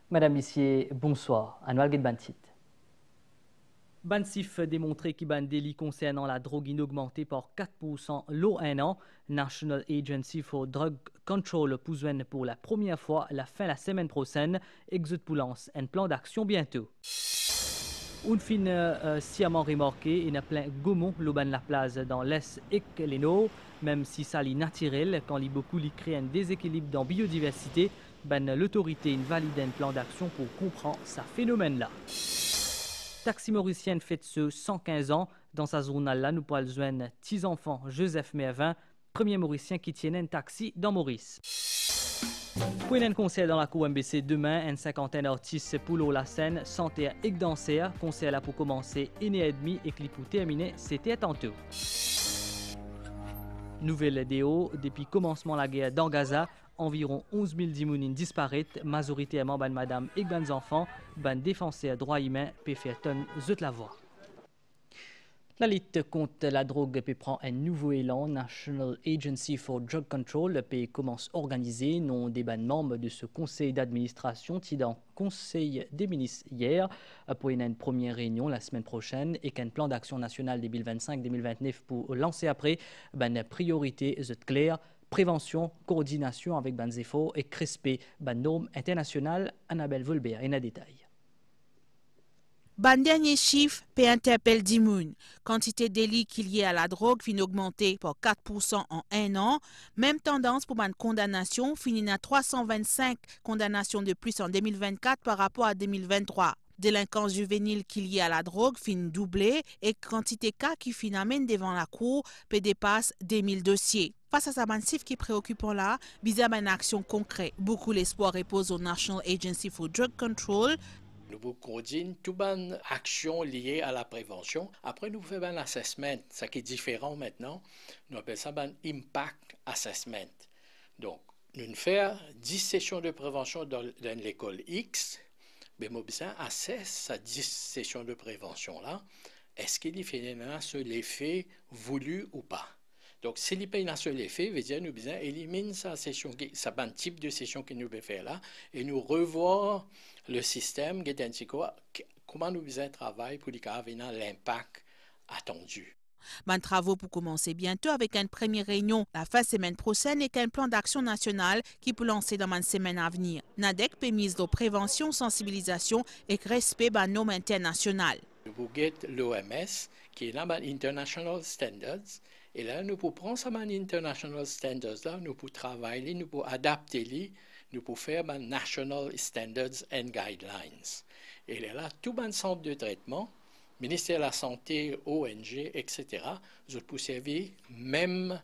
Madame, Messieurs, bonsoir. Anoual Bantit. Bansif démontré qu'il ban délit concernant la drogue augmenté par 4% l'eau un an. National Agency for Drug Control pousse pour la première fois la fin de la semaine prochaine. Exode pour lance un plan d'action bientôt. Une fin sciemment remarqué, il y a plein Gaumont, l'auban la place dans l'Est et les Nord, même si ça est naturel, quand il beaucoup il crée un déséquilibre dans la biodiversité, l'autorité valide un plan d'action pour comprendre ce phénomène-là. Taxi mauricienne fête ce 115 ans. Dans sa journal-là, nous pourrons joindre 10 enfants Joseph Mervin, premier mauricien qui tient un taxi dans Maurice. Pour un concert dans la cour MBC demain, une cinquantaine d'artistes pour la scène, santé et danseurs. Concert là pour commencer 1h30 et clip pour terminer, c'était tantôt. Nouvelle vidéo, depuis le commencement de la guerre dans Gaza, environ 11 000 dimounines disparaissent, majoritairement ban madame et ban enfants, ban défenseurs droits humains, peut faire tonne de la voix. La lutte contre la drogue peut prendre un nouveau élan. National Agency for Drug Control peut commence à organiser non des membres de ce conseil d'administration qui dans le conseil des ministres hier pour une première réunion la semaine prochaine et qu'un plan d'action national 2025-2029 pour lancer après une priorité claire. Prévention, coordination avec les efforts et respect des normes internationales. Annabelle Volbert en a détail. Ban dernier chiffre peut interpeller Dimoun. Quantité de délits liés à la drogue finit augmenter par 4% en un an. Même tendance pour ban condamnation finit à 325 condamnations de plus en 2024 par rapport à 2023. Délinquance juvénile liée à la drogue finit doublé et quantité de cas qui finit amène devant la cour peut dépasser 2000 dossiers. Face à ce massif qui est préoccupant là, bizarre une action concrète. Beaucoup l'espoir repose au National Agency for Drug Control. Nous coordonnons toutes les actions liées à la prévention. Après, nous faisons un assessment. Ce qui est différent maintenant, nous appelons ça un impact assessment. Donc, nous faisons 10 sessions de prévention dans l'école X. Mais nous avons assess ces 10 sessions de prévention-là. Est-ce qu'il fait sur l'effet voulu ou pas? Donc, si il paye un seul effet, veut dire nous besoin éliminer sa session, ce type de session que nous pouvons faire là, et nous revoir le système, comment nous besoin travailler pour avoir l'impact attendu. Ban travaux pour commencer bientôt avec une première réunion la fin semaine prochaine et qu'un plan d'action national qui peut lancer dans une semaine à venir. NADEC peut mise de prévention, sensibilisation et respect des normes internationales. Nous avons l'OMS qui est là, International Standards. Et là, nous pouvons prendre ces international standards là, nous pouvons travailler, nous pouvons adapter, nous pouvons faire des national standards and guidelines. Et là, tout un centre de traitement, ministère de la Santé, ONG, etc., nous pouvons servir même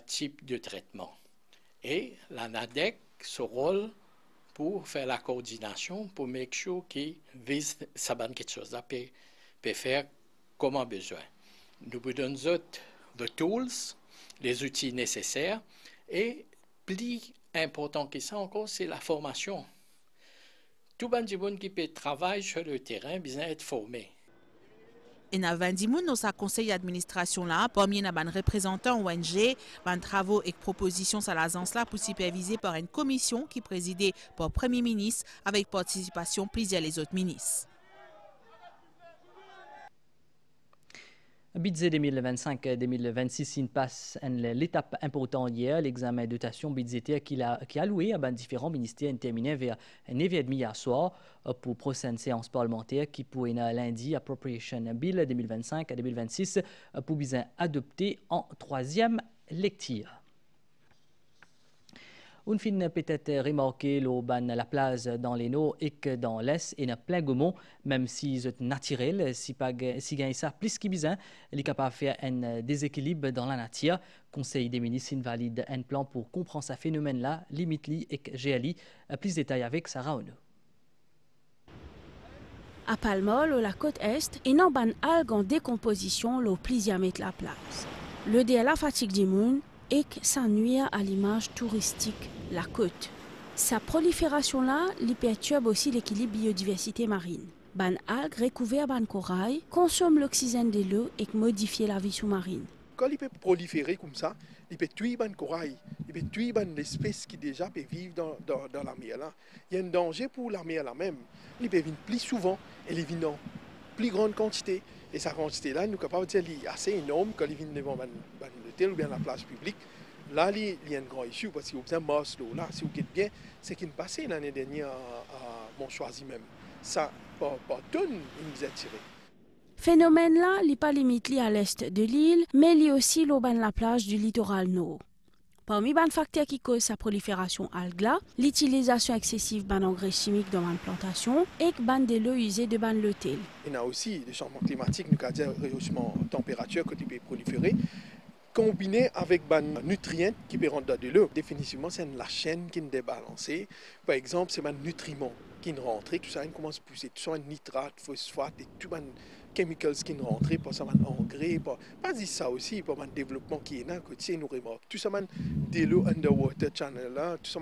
type de traitement. Et la NADEC, son rôle pour faire la coordination, pour make sure qu'il vise ça quelque chose là, peut faire comme on a besoin. Nous vous donnons the tools, les outils nécessaires, et plus important que ça encore, c'est la formation. Tout le monde qui peut travailler sur le terrain, besoin d'être formé. Et na 20 moun dans sa conseil d'administration là, parmi na ban représentant ONG, ban travaux et propositions à l'agence là pour superviser par une commission qui est présidée par le Premier ministre avec participation plusieurs les autres ministres. Budget 2025-2026, il passe l'étape importante hier, l'examen de dotation budgétaire qui a alloué à différents ministères terminé vers 9h30 hier soir pour prochaine séance parlementaire qui pourrait lundi Appropriation Bill 2025 à 2026 pour bien adopter en troisième lecture. On fin peut-être remarquer la place dans les nord et que dans l'est et dans plein Gaumont, même si c'est naturel, si gagne ça plus qu'il besoin, il est capable de faire un déséquilibre dans la nature. Conseil des ministres valide un plan pour comprendre ce phénomène-là, limite-li et GLI. Plus de détails avec Sarah Ono. À Palmol, la côte est, et non ban algues en décomposition, l'eau plusieurs mettre la place. Le dé à la fatigue du monde et s'ennuie à l'image touristique, la côte. Sa prolifération-là, lui perturbe aussi l'équilibre biodiversité marine. Ban algues recouvertes ban corail consomment l'oxygène de l'eau et modifient la vie sous-marine. quand il peut proliférer comme ça, il peut tuer le corail, il peut tuer l'espèce qui déjà peut vivre dans la mer. Là. Il y a un danger pour la mer là-même. Il peut venir plus souvent et il vient en plus grande quantité. Et sa quantité-là, nous sommes capables de dire qu'elle est assez énorme quand il vient devant l'hôtel ou bien la place publique. Là, il y a un grand issue parce qu'il y a besoin de masse d'eau. Là, si vous êtes bien, c'est qu'il passé l'année dernière à Montchoisy même. Ça, par tonne, il nous a tiré. Phénomène là, n'est pas limité à l'est de l'île, mais il aussi l'auban la plage du littoral nord. Parmi les facteurs qui causent sa prolifération algue là, l'utilisation excessive d'engrais chimiques dans la plantation et de l'eau usée de l'hôtel. Il y a aussi des changements climatiques, nous avons dit rehaussement de température qui peut proliférer, combiné avec des nutriments qui peuvent rendre de l'eau. Définitivement, c'est la chaîne qui est débalancée. Par exemple, c'est des nutriments qui rentrent, tout ça commence à pousser, tout ça, nitrate, phosphate, et tout les chemicals qui rentrent, pour ça, engrais, pas dire ça aussi, pour le développement qui est là, que nous remarquons. Tout ça, de l'eau underwater channel là, tout ça,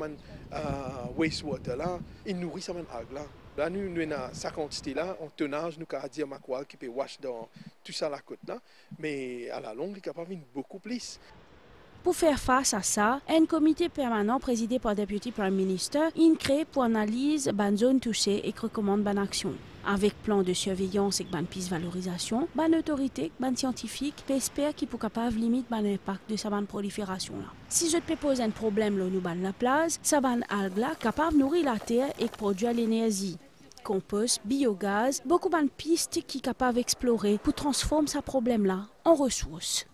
wastewater là, ils nourrissent ça, algues là. Là, nous avons sa quantité là, en tonnage, nous avons dit à Macquarie qui peut wash dans tout ça la côte là, mais à la longue, il est capable de beaucoup plus. Pour faire face à ça, un comité permanent présidé par le Deputy Prime Minister est créé pour analyser les zones touchées et recommande une action. Avec plan de surveillance et une piste de valorisation, une autorité, une scientifique, espère qu'il peut capable de limiter l'impact de sa prolifération. Si je peux poser un problème là nous la place, sa algue là capable de nourrir la terre et produire l'énergie. Compost, biogaz, beaucoup de pistes qui sont capables d'explorer pour transformer ce problème-là en ressources.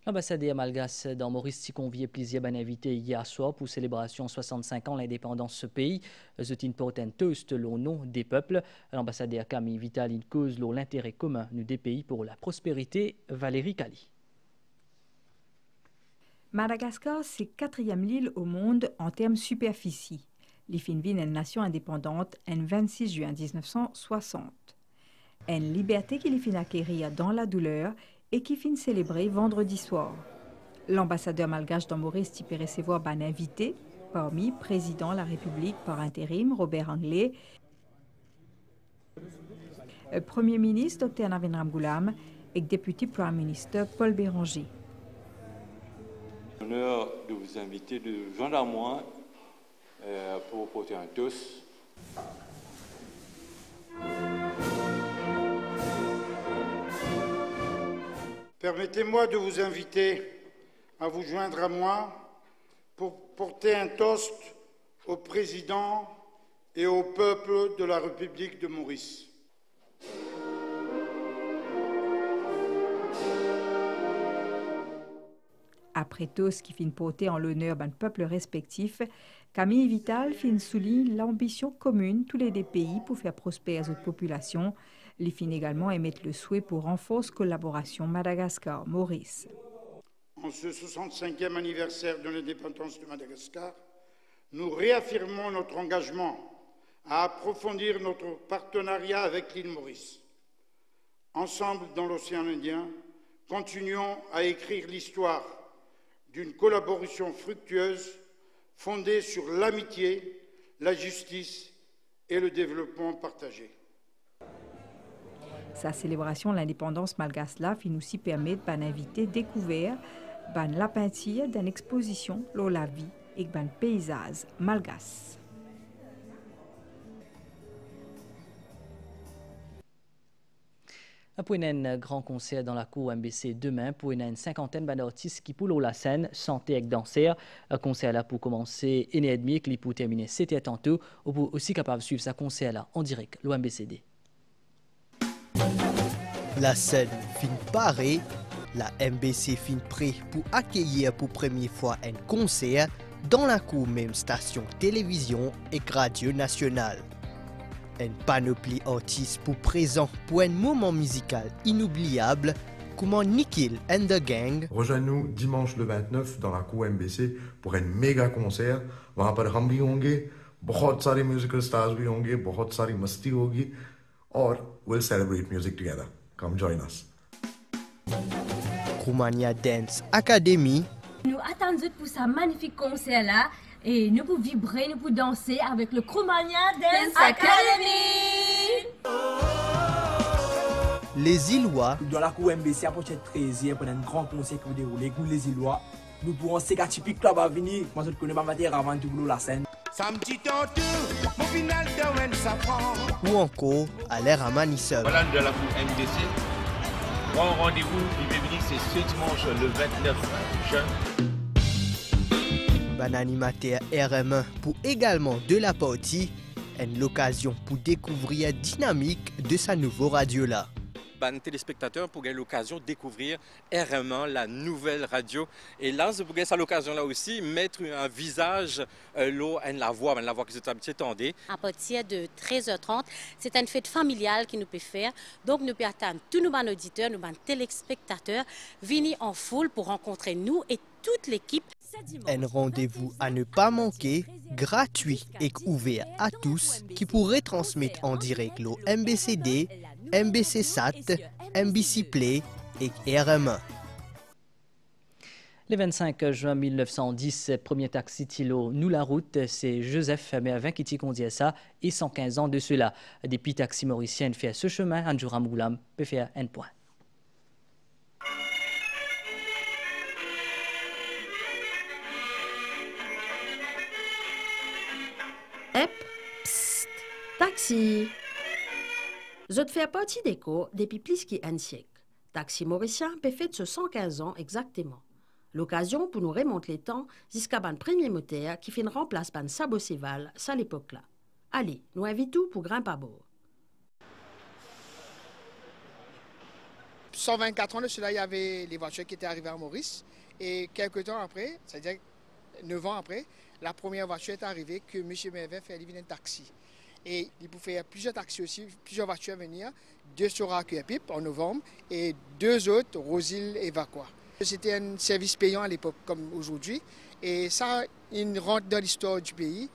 L'ambassadeur malgache dans Maurice convié plusieurs invités hier soir pour célébration 65 ans l'indépendance de ce pays. C'est une importante toast au nom des peuples. L'ambassadeur Camille Vital une cause l'intérêt commun des pays pour la prospérité. Valérie Kali. Madagascar, c'est 4e île au monde en termes superficie. L'Ifinvin est une nation indépendante le 26 juin 1960. Une liberté qu'il fin acquérir dans la douleur et qui finit célébrer vendredi soir. L'ambassadeur malgache dans Maurice peut recevoir un invité, parmi président de la République par intérim, Robert Anglais, Premier ministre Dr Navin Ramgoolam et député Prime Minister Paul Béranger. L'honneur de vous inviter de joindre à moi pour porter un toast. Permettez-moi de vous inviter à vous joindre à moi pour porter un toast au président et au peuple de la République de Maurice. Après toast qui fin porter en l'honneur d'un peuple respectif, Camille Vital fin souligne l'ambition commune tous les deux pays pour faire prospérer les autres populations. Il fin également émettre le souhait pour renforcer la collaboration Madagascar-Maurice. En ce 65e anniversaire de l'indépendance de Madagascar, nous réaffirmons notre engagement à approfondir notre partenariat avec l'île Maurice. Ensemble dans l'océan Indien, continuons à écrire l'histoire d'une collaboration fructueuse fondée sur l'amitié, la justice et le développement partagé. Sa célébration de l'indépendance malgache fin aussi permet d'inviter découvert la peinture d'une exposition sur la vie et d'un paysage malgache. Pour un grand concert dans la cour MBC demain pour une cinquantaine d'artistes qui pour la scène, chanter avec danser. Un concert là pour commencer 1h30 et pour terminer 7h tantôt. Ou pour aussi capable de suivre ce concert là en direct, l'OMBCD. La scène fin parée, la MBC fin prêt pour accueillir pour première fois un concert dans la cour même station télévision et radio nationale. Une panoplie artistes pour présent pour un moment musical inoubliable comme Nikhil and the Gang. Rejoignez-nous dimanche le 29 dans la cour MBC pour un méga concert. वहाँ पर हम भी होंगे, बहुत सारे musical stars भी होंगे, बहुत सारी मस्ती होगी और we'll celebrate music together. Come join us. Krumania Dance Academy. Nous attendons pour ce magnifique concert-là et nous pouvons vibrer, nous pouvons danser avec le Krumania Dance Academy. Les Îlois. Dans la cour MBC, à prochaine 13e, pendant un grand conseil qui vous déroule, nous les Îlois, nous pourrons ces cas typiques là va venir. Moi, je ne connais pas matière avant tout la scène. Ou encore à l'air à Manissel. Voilà de la cour MBC. Grand rendez-vous du public, c'est ce dimanche le 29 juin. Ban animateur RM1 pour également de la partie, une occasion pour découvrir la dynamique de sa nouvelle radio là. Ban téléspectateurs pour gagner l'occasion de découvrir RM1, la nouvelle radio. Et là, c'est pour gagner cette occasion-là aussi, mettre un visage, la voix que vous êtes habitué à entendre. À partir de 13h30, c'est une fête familiale qui nous peut faire. Donc, nous pouvons attendre tous nos auditeurs, nos téléspectateurs, venir en foule pour rencontrer nous et toute l'équipe. Un rendez-vous à ne pas manquer, gratuit et ouvert à tous, qui pourrait transmettre en direct le MBCD, MBC Sat, MBC Play et RM1. Le 25 juin 1910, premier taxi Tilo nous la route, c'est Joseph Mervin qui t'y conduit ça et 115 ans de cela. Depuis taxi mauricien fait ce chemin, un jour à Moulam peut faire un point. Hep, psst, taxi. Je te fais partie d'écho depuis plus qu'un siècle. Taxi mauricien peut faire de ce 115 ans exactement. L'occasion pour nous remonter les temps jusqu'à ban premier moteur qui fait remplace ban Sabo Séval, à l'époque-là. Allez, nous invitons pour grimper à bord. 124 ans de cela, il y avait les voitures qui étaient arrivées à Maurice. Et quelques temps après, c'est-à-dire 9 ans après, la première voiture est arrivée que M. Mervin fait aller un taxi. Et il pouvait faire plusieurs taxis aussi, plusieurs voitures à venir, 2 sur Pipe en novembre et 2 autres, Rosil et Vacqua. C'était un service payant à l'époque comme aujourd'hui et ça, il rentre dans l'histoire du pays.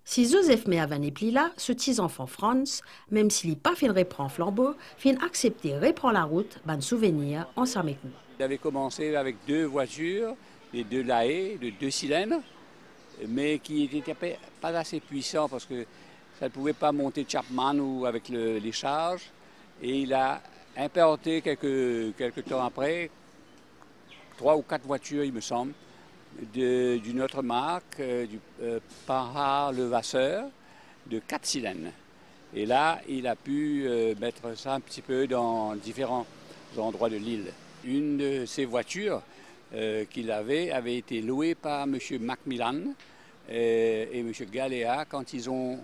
Si Joseph Mervin n'est plus là, ce petit enfant France, même s'il n'est pas fait reprendre flambeau, fait accepter reprendre la route, ban souvenir ensemble avec nous. Il avait commencé avec 2 voitures, les 2 Lae, de 2 cylindres, mais qui n'étaient pas assez puissants parce que ça ne pouvait pas monter Chapman ou avec les charges. Et il a importé quelques temps après 3 ou 4 voitures, il me semble, d'une autre marque, du Panhard Levasseur, de 4 cylindres. Et là, il a pu mettre ça un petit peu dans différents endroits de l'île. Une de ces voitures qu'il avait été louée par M. Macmillan et M. Galéa quand ils ont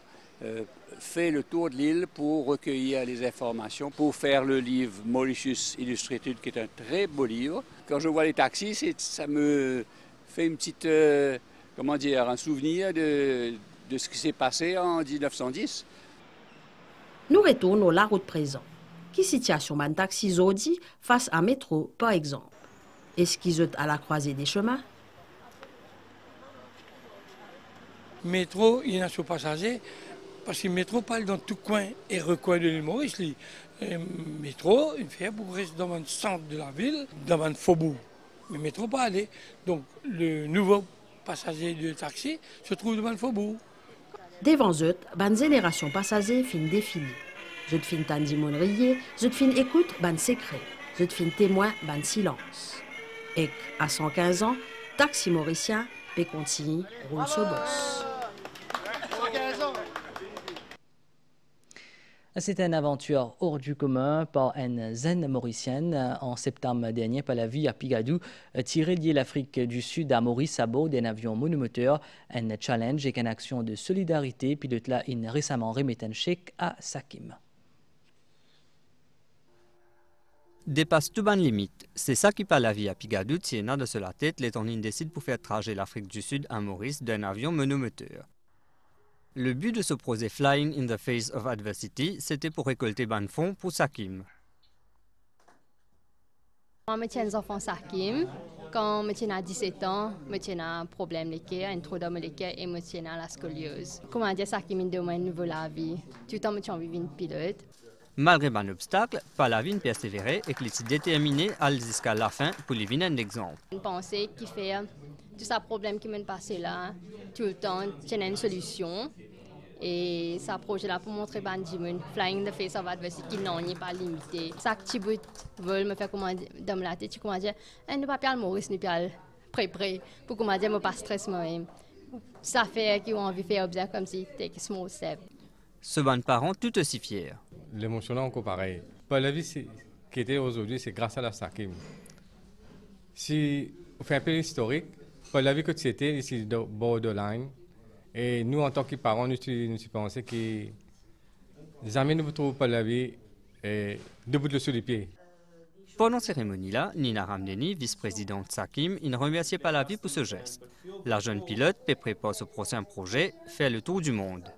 fait le tour de l'île pour recueillir les informations, pour faire le livre Mauritius Illustrated, qui est un très beau livre. Quand je vois les taxis, ça me fait une petite, un souvenir de ce qui s'est passé en 1910. Nous retournons à la route présente. Qui situation man taxi Zodi face à métro, par exemple? Est-ce qu'ils sont à la croisée des chemins? Métro, il y a un passager, parce que le métro parle dans tout coin et recoin de l'île Maurice. Métro, il fait pour rester dans le centre de la ville, dans un faubourg. Mais métro pas aller. Donc le nouveau passager de taxi se trouve devant le faubourg. Devant eux, une génération passager fin définie. Je te fin tandi mon rier, je te fin écoute ban secret, je te fin témoin ban silence. Et à 115 ans, taxi mauricien peut continuer roule ce boss. C'était une aventure hors du commun par une zen mauricienne en septembre dernier par la vie à Pigadou, tirée de l'Afrique du Sud à Maurice à bord d'un avion monomoteur, un challenge et une action de solidarité, puis de là, il récemment remis un chèque à Sakim. Dépasse tout bonne limite. C'est ça qui parle la vie à Pigadou, si n'a de cela tête, les on décide pour faire trajet l'Afrique du Sud à Maurice d'un avion monomoteur. Le but de ce projet Flying in the Face of Adversity, c'était pour récolter ban fonds pour Sakim. Moi, je tiens des enfants Sakim. Quand je tiens à 17 ans, je tiens un problème l'équerre, un trou d'homme l'équerre et je tiens à la scoliose. Comment dire Sakim me demande une nouvelle vie. Tout le temps, je tiens vivre une pilote. Malgré un obstacle, Palavine persévérait et qu'il s'est déterminé à aller jusqu'à la fin pour lui donner un exemple. Une pensée qui fait tout ce problème qui me passe là, tout le temps, j'ai une solution. Et ça projet là pour montrer Banjimun, Flying the Face of Adversity, qui n'en est pas limité. Ça que tu veux me faire comment dire, dans la tête, tu comment dire, ne pas perdre Maurice, ne pas prêt, pour comment dire, me pas stress moi-même. Ça fait qu'ils ont envie de faire observer comme si take a small step. Ce ban de parents tout aussi fiers. L'émotion là encore pareil. Pas la vie qui était aujourd'hui, c'est grâce à la Sakim. Si on fait un peu l'historique, pas la vie que c'était ici de borderline. Et nous, en tant que parents, nous pensons que jamais nous ne trouvons pas la vie debout sur les pieds. Pendant cette cérémonie-là, Nina Ramdeni, vice-présidente Sakim, ne remerciait pas la vie pour ce geste. La jeune pilote, qui prépare ce prochain projet, fait le tour du monde.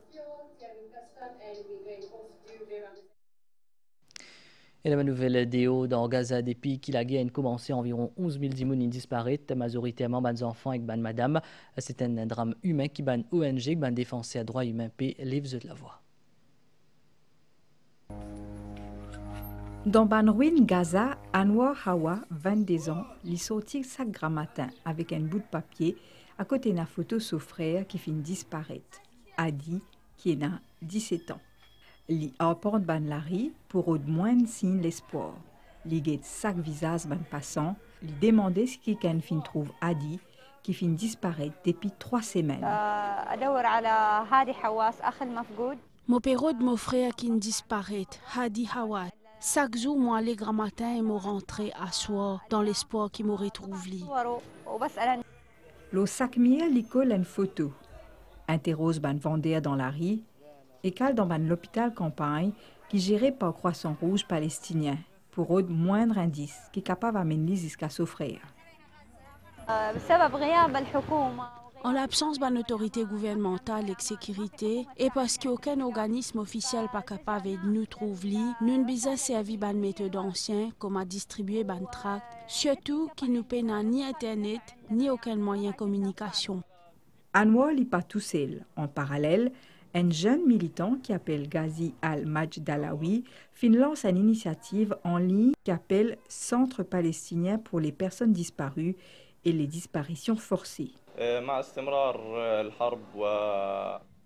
Et la nouvelle déo dans Gaza depuis que la guerre a commencé, environ 11 000 dimouni disparus, majoritairement des enfants et des madame. C'est un drame humain qui ban ONG, qui ban défenseur droits humains, paix, livre de la voix. Dans ban ruine Gaza, Anwar Hawa, 22 ans, lui sortit chaque grand matin avec un bout de papier à côté d'une photo de son frère qui finit disparaître. Adi, qui est 17 ans. Li apporte ban Larry pour au moins signe l'espoir. Li guette chaque visage ban passant, li demandait ce qui qu'un fin trouve Adi qui fin disparaître depuis 3 semaines. Mon père de mon frère qui disparaît, Hadi Hawa. Chaque jour, moi, les grands matins, et me rentrer à soir dans l'espoir qu'il me retrouve li. Le sac-mier li colle une photo. Interrose ban vendeur dans la rue et cale dans l'hôpital campagne qui géré par Croissant Rouge palestinien pour au moindre indice qui est capable d'amener jusqu'à s'offrir. En l'absence d'une autorité gouvernementale et de sécurité, et parce qu'aucun organisme officiel pas capable de nous trouver, nous avons servi de méthode ancienne comme à distribuer des tracts, surtout qui nous paient ni Internet ni aucun moyen de communication. Anwar n'est pas tout seul. En parallèle, un jeune militant qui appelle Ghazi Al-Majdalawi lance une initiative en ligne qui appelle Centre palestinien pour les personnes disparues et les disparitions forcées.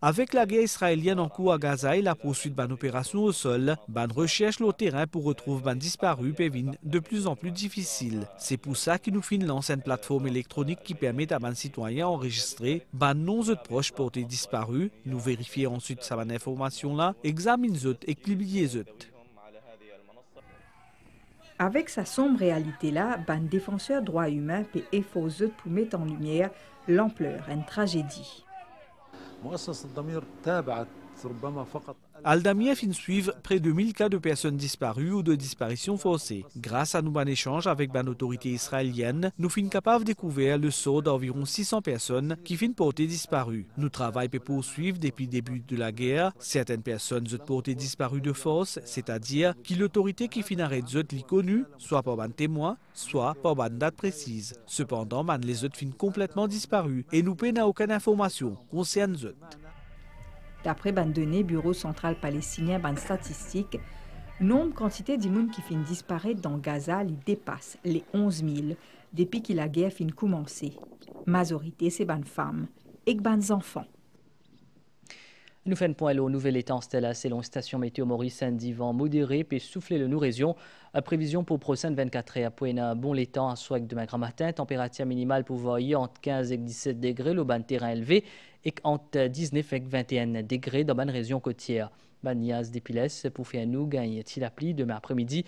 Avec la guerre israélienne en cours à Gaza et la poursuite d'une opération au sol, une recherche le terrain pour retrouver des disparus devient de plus en plus difficile. C'est pour ça que nous lancons une plateforme électronique qui permet à des citoyens enregistrer des noms de proches portés disparus. Nous vérifions ensuite cette information-là, examinons et publions. Avec sa sombre réalité-là, un défenseur droits humains peut efforcer pour mettre en lumière l'ampleur d'une tragédie. Aldamia fin suivre près de 1000 cas de personnes disparues ou de disparitions forcées. Grâce à nous un échange avec une autorité israélienne, nous sommes capables de découvrir le sort d'environ 600 personnes qui finissent portées disparues. Nous travaillons pour poursuivre depuis le début de la guerre. Certaines personnes sont portées disparues de force, c'est-à-dire que l'autorité qui finit arrête les connue, soit par un témoin, soit par une date précise. Cependant, les autres finissent complètement disparues et nous n'avons aucune information concernant eux. D'après les données Bureau central palestinien, les statistiques, le nombre quantité d'immunes qui finissent disparaître dans Gaza dépasse les 11 000 depuis que la guerre finit commencer. Majorité, c'est les femmes et les enfants. Nous faisons point au nouvel étang Stella selon station météo Maurice, un vent modéré puis souffler le nous région. Prévision pour prochaine 24 heures. Pour un bon l'étang à soir demain grand matin, température minimale pour voyer entre 15 et 17 degrés, le ban terrain élevé et entre 19 et 21 degrés dans la région côtière. Banias d'Épiles pour faire nous gagner la pluie demain après-midi.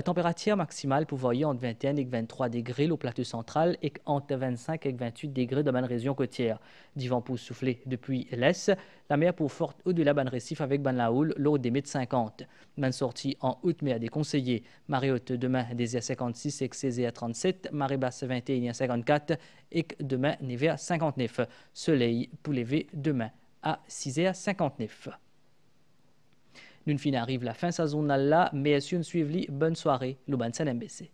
Température maximale pour voyer entre 21 et 23 degrés au plateau central et entre 25 et 28 degrés dans la région côtière. Du vent pour souffler depuis l'est, la mer pour forte au-delà ban récif avec ban la houle l'eau des 1,50 m. Ban sortie en août mais à déconseiller. Marée haute demain des 56 et 16 à 37, marée basse 21 à 54 et demain neve à 59. Soleil pour lever demain à 6 à 59. Nous arrive la fin saisonnale là, mais si on suit bonne soirée, le ban MBC.